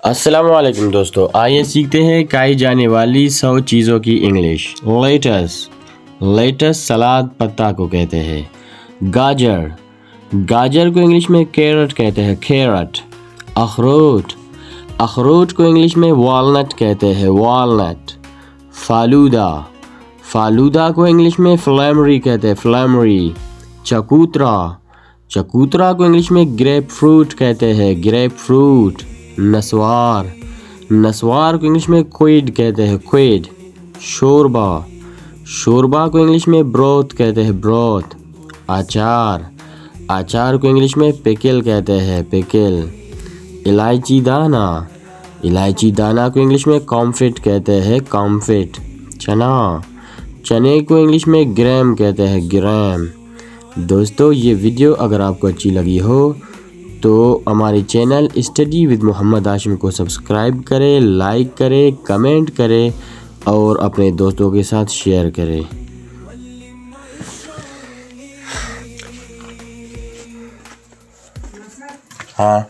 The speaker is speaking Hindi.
अस्सलामुअलैकुम दोस्तों, आइए सीखते हैं खाई जाने वाली 100 चीज़ों की इंग्लिश। लेटस सलाद पत्ता को कहते हैं। गाजर को इंग्लिश में कैरट कहते हैं, कैरट। अखरोट को इंग्लिश में वॉलनट कहते हैं, वॉलनट। फालूदा को इंग्लिश में फ्लेमरी कहते हैं, फ्लेमरी। चकूतरा को इंग्लिश में ग्रेप फ्रूट कहते हैं, ग्रेप फ्रूट। नस्वार को इंग्लिश में क्विड कहते हैं, क्विड। शोरबा को इंग्लिश में ब्रोथ कहते हैं, ब्रोथ। अचार को इंग्लिश में पिकल कहते हैं, पिकल। इलायची दाना को इंग्लिश में कॉम्फिट कहते हैं, कॉम्फिट। चने को इंग्लिश में ग्रैम कहते हैं, ग्रैम। दोस्तों, ये वीडियो अगर आपको अच्छी लगी हो तो हमारे channel study with Mohammad Hashim को सब्सक्राइब करें, लाइक करें, कमेंट करें और अपने दोस्तों के साथ शेयर करें। हाँ।